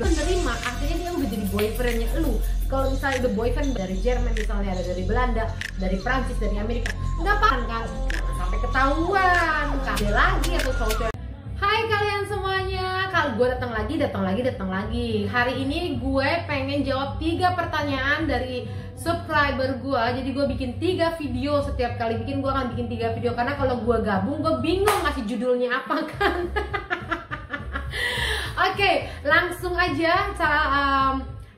Menerima artinya dia udah jadi boyfriendnya lu. Kalau misalnya udah boyfriend dari Jerman, misalnya ada dari Belanda, dari Prancis, dari Amerika, nggak apa-apa kan? Jangan sampai ketahuan. Kasih lagi atau cowok. Hai kalian semuanya, kalau gue datang lagi. Hari ini gue pengen jawab 3 pertanyaan dari subscriber gue. Jadi gue bikin 3 video, setiap kali bikin gue akan bikin 3 video. Karena kalau gue gabung, gue bingung ngasih judulnya apa kan. Oke, langsung aja.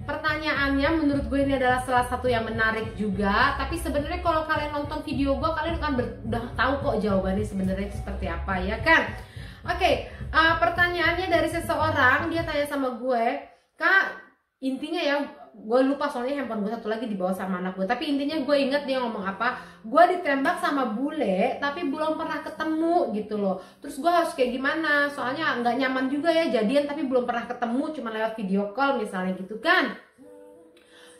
Pertanyaannya menurut gue ini adalah salah satu yang menarik juga. Tapi sebenarnya kalau kalian nonton video gue, kalian akan udah tahu kok jawabannya sebenarnya seperti apa, ya kan? Oke, pertanyaannya dari seseorang, dia tanya sama gue, Kak, intinya ya, gue lupa soalnya handphone gue satu lagi dibawa sama anak gue. Tapi intinya gue inget dia ngomong apa, gue ditembak sama bule, tapi belum pernah ketemu gitu loh. Terus gue harus kayak gimana? Soalnya nggak nyaman juga ya jadian, tapi belum pernah ketemu, cuma lewat video call misalnya gitu kan.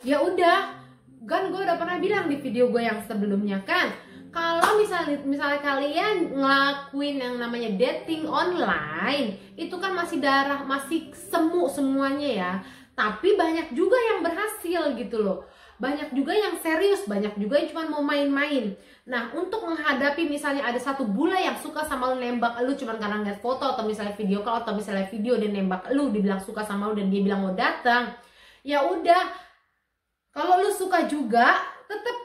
Ya udah, kan gue udah pernah bilang di video gue yang sebelumnya kan, kalau misalnya kalian ngelakuin yang namanya dating online, itu kan masih masih semu semuanya ya. Tapi banyak juga yang berhasil gitu loh. Banyak juga yang serius, banyak juga yang cuma mau main-main. Nah, untuk menghadapi misalnya ada satu bule yang suka sama lu, nembak lu cuma karena ngeliat foto atau misalnya video call atau misalnya video dia nembak lu, dibilang suka sama lu dan dia bilang mau datang. Ya udah, kalau lu suka juga, tetap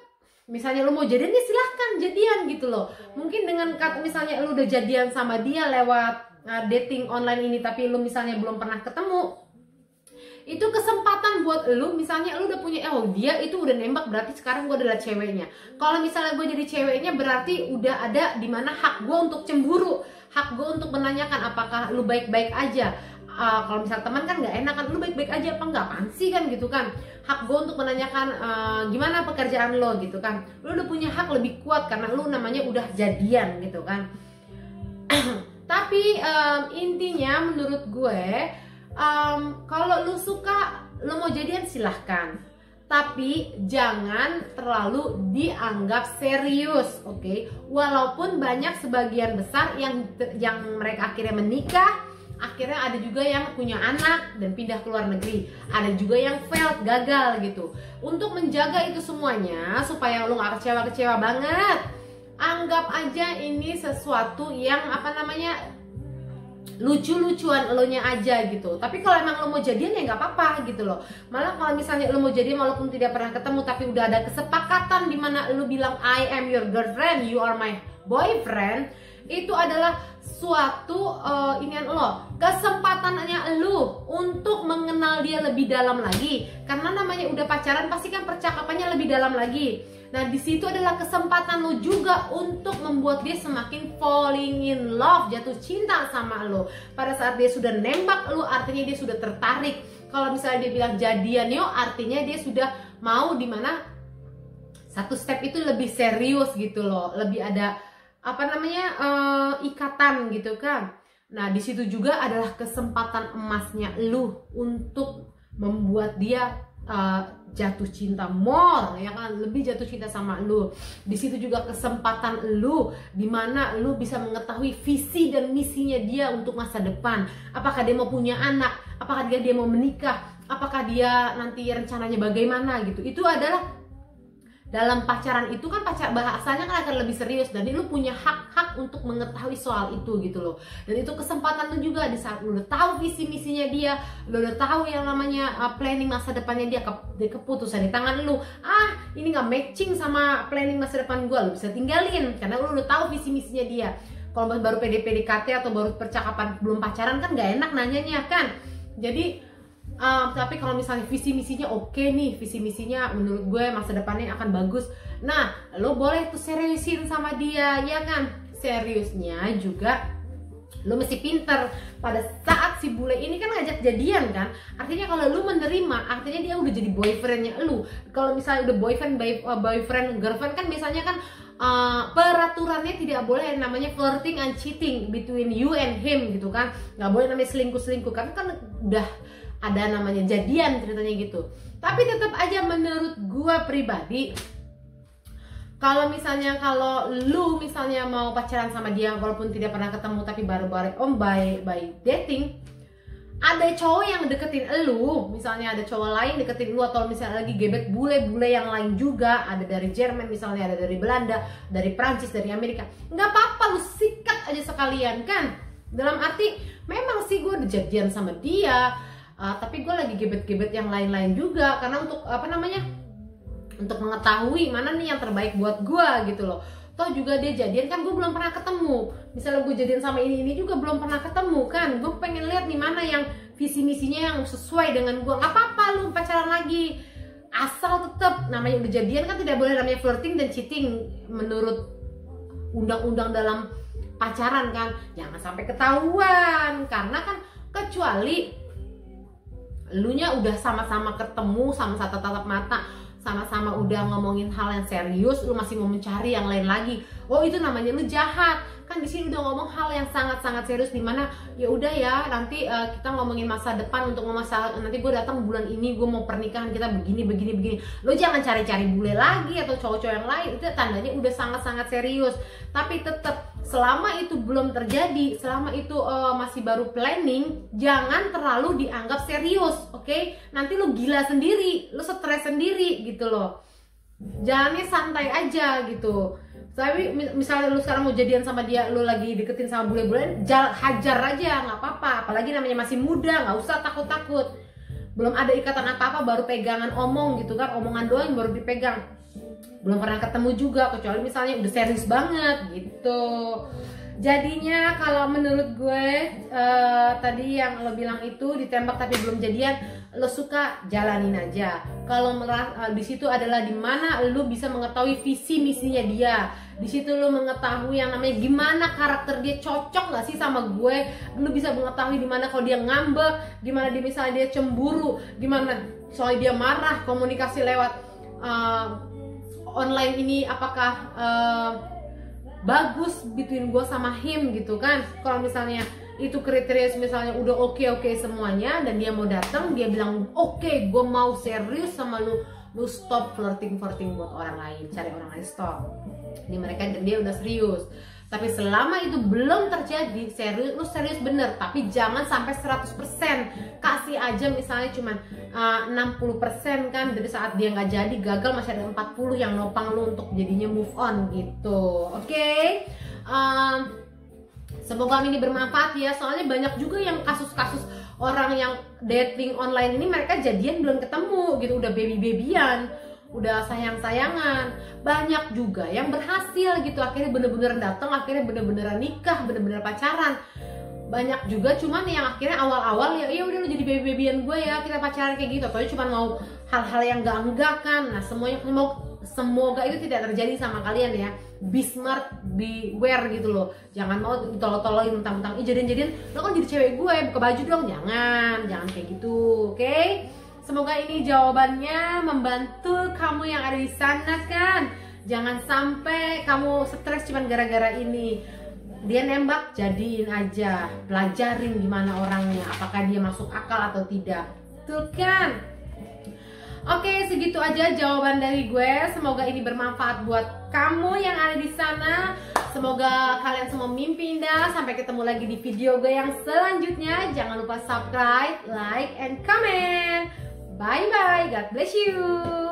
misalnya lu mau jadian ya silahkan jadian gitu loh. Mungkin dengan misalnya lu udah jadian sama dia lewat dating online ini, tapi lu misalnya belum pernah ketemu, itu kesempatan buat lu. Misalnya lu udah punya, oh dia itu udah nembak, berarti sekarang gue adalah ceweknya. Kalau misalnya gue jadi ceweknya, berarti udah ada dimana hak gue untuk cemburu, hak gue untuk menanyakan apakah lu baik-baik aja. Kalau misalnya teman kan nggak enak kan, lu baik-baik aja apa enggak, apaan sih kan gitu kan. Hak gue untuk menanyakan gimana pekerjaan lo gitu kan. Lu udah punya hak lebih kuat karena lu namanya udah jadian gitu kan. Tapi intinya menurut gue, kalau lu suka, lu mau jadian silahkan. Tapi jangan terlalu dianggap serius, oke? Walaupun banyak sebagian besar yang mereka akhirnya menikah, akhirnya ada juga yang punya anak dan pindah ke luar negeri, ada juga yang failed, gagal gitu. Untuk menjaga itu semuanya supaya lu gak kecewa-kecewa banget, anggap aja ini sesuatu yang apa namanya, lucu-lucuan elonya aja gitu. Tapi kalau emang lo mau jadian ya nggak apa-apa gitu loh. Malah kalau misalnya lo mau jadian walaupun tidak pernah ketemu, tapi udah ada kesepakatan di mana lo bilang I am your girlfriend, you are my boyfriend, itu adalah suatu inian lo, kesempatannya lo untuk mengenal dia lebih dalam lagi. Karena namanya udah pacaran, pasti kan percakapannya lebih dalam lagi. Nah, di situ adalah kesempatan lo juga untuk membuat dia semakin falling in love, jatuh cinta sama lo. Pada saat dia sudah nembak lo, artinya dia sudah tertarik. Kalau misalnya dia bilang jadian yo, artinya dia sudah mau dimana satu step itu lebih serius gitu loh, lebih ada apa namanya ikatan gitu kan. Nah, di situ juga adalah kesempatan emasnya lo untuk membuat dia jatuh cinta more, ya kan, lebih jatuh cinta sama lu. Di situ juga kesempatan lu dimana lu bisa mengetahui visi dan misinya dia untuk masa depan. Apakah dia mau punya anak, apakah dia mau menikah, apakah dia nanti rencananya bagaimana gitu. Itu adalah dalam pacaran itu kan, bahasanya kan akan lebih serius, dan lu punya hak untuk mengetahui soal itu gitu loh. Dan itu kesempatan lu juga di saat lu udah tahu visi misinya dia, lu udah tahu yang namanya planning masa depannya dia, keputusan di tangan lu. Ini nggak matching sama planning masa depan gua, lu bisa tinggalin karena lu udah tahu visi misinya dia. Kalau baru PDKT atau baru percakapan belum pacaran kan nggak enak nanyanya kan. Jadi tapi kalau misalnya visi misinya oke nih, visi misinya menurut gue masa depannya akan bagus, nah lo boleh tuh seriusin sama dia, ya kan. Seriusnya juga lo mesti pinter. Pada saat si bule ini kan ngajak jadian kan, artinya kalau lo menerima, artinya dia udah jadi boyfriendnya lo. Kalau misalnya udah boyfriend girlfriend kan biasanya kan peraturannya tidak boleh namanya flirting and cheating between you and him gitu kan. Nggak boleh namanya selingkuh karena kan udah ada namanya jadian ceritanya gitu. Tapi tetap aja menurut gua pribadi, kalau lu misalnya mau pacaran sama dia walaupun tidak pernah ketemu tapi baru by dating, ada cowok yang deketin elu, misalnya ada cowok lain deketin lu, atau misalnya lagi gebet bule-bule yang lain juga, ada dari Jerman misalnya, ada dari Belanda, dari Prancis, dari Amerika, nggak apa-apa, lu sikat aja sekalian kan. Dalam arti memang sih gue udah jadian sama dia, tapi gue lagi gebet-gebet yang lain-lain juga, karena untuk untuk mengetahui mana nih yang terbaik buat gue gitu loh. Toh juga dia jadian kan, gue belum pernah ketemu. Misalnya gue jadian sama ini juga belum pernah ketemu kan. Gue pengen lihat nih mana yang visi misinya yang sesuai dengan gue. Gak apa-apa lu pacaran lagi, asal tetap namanya udah jadian kan, tidak boleh namanya flirting dan cheating menurut undang-undang dalam pacaran kan. Jangan sampai ketahuan, karena kan kecuali elunya udah sama-sama ketemu, sama-sama tatap mata, sama-sama udah ngomongin hal yang serius, lu masih mau mencari yang lain lagi, oh itu namanya lu jahat kan. Di sini udah ngomong hal yang sangat-sangat serius, dimana ya udah ya nanti kita ngomongin masa depan, untuk masalah nanti gue datang bulan ini, gue mau pernikahan kita begini. Lu jangan cari-cari bule lagi atau cowok-cowok yang lain, itu tandanya udah sangat-sangat serius. Tapi tetap selama itu belum terjadi, selama itu masih baru planning, jangan terlalu dianggap serius, oke? Nanti lu gila sendiri, lu stres sendiri gitu loh. Jangannya santai aja gitu. Tapi misalnya lu sekarang mau jadian sama dia, lu lagi deketin sama bule-bule, hajar aja, nggak apa-apa. Apalagi namanya masih muda, nggak usah takut-takut. Belum ada ikatan apa-apa, baru pegangan omong gitu kan, omongan doang baru dipegang. Belum pernah ketemu juga, kecuali misalnya udah serius banget gitu. Jadinya kalau menurut gue tadi yang lo bilang itu ditembak tapi belum jadian, lo suka jalanin aja. Kalau di situ adalah dimana lo bisa mengetahui visi misinya dia. Di situ lo mengetahui yang namanya gimana karakter dia, cocok nggak sih sama gue. Lo bisa mengetahui dimana kalau dia ngambek, gimana dia misalnya dia cemburu, gimana soalnya dia marah, komunikasi lewat online ini apakah bagus between gue sama him gitu kan. Kalau misalnya itu kriteria misalnya udah oke semuanya dan dia mau datang, dia bilang oke, gue mau serius sama lu stop flirting buat orang lain, cari orang lain, stop. Ini mereka dan dia udah serius. Tapi selama itu belum terjadi, lu serius bener, tapi jangan sampai 100%. Kasih aja misalnya cuman 60% kan, dari saat dia nggak jadi, gagal, masih ada 40 yang nopang lu untuk jadinya move on gitu. Oke? Semoga ini bermanfaat ya, soalnya banyak juga yang kasus-kasus orang yang dating online ini mereka jadian belum ketemu gitu, udah baby-babyan, udah sayang-sayangan. Banyak juga yang berhasil gitu, akhirnya bener-bener datang, akhirnya bener-bener nikah, bener-bener pacaran. Banyak juga cuman yang akhirnya awal-awal ya udah lu jadi baby-babyan gue ya, kita pacaran kayak gitu, atau cuma mau hal-hal yang enggak kan. Nah semoga itu tidak terjadi sama kalian ya. Be smart, beware gitu loh. Jangan mau ditolong-tolongin mentang-mentang jadian-jadian lo kan jadi cewek gue, buka baju dong. Jangan kayak gitu, oke? Semoga ini jawabannya membantu kamu yang ada di sana kan. Jangan sampai kamu stres cuman gara-gara ini. Dia nembak, jadiin aja, pelajarin gimana orangnya, apakah dia masuk akal atau tidak. Tuh kan? Oke, segitu aja jawaban dari gue. Semoga ini bermanfaat buat kamu yang ada di sana. Semoga kalian semua mimpi indah. Sampai ketemu lagi di video gue yang selanjutnya. Jangan lupa subscribe, like, and comment. Bye-bye. God bless you.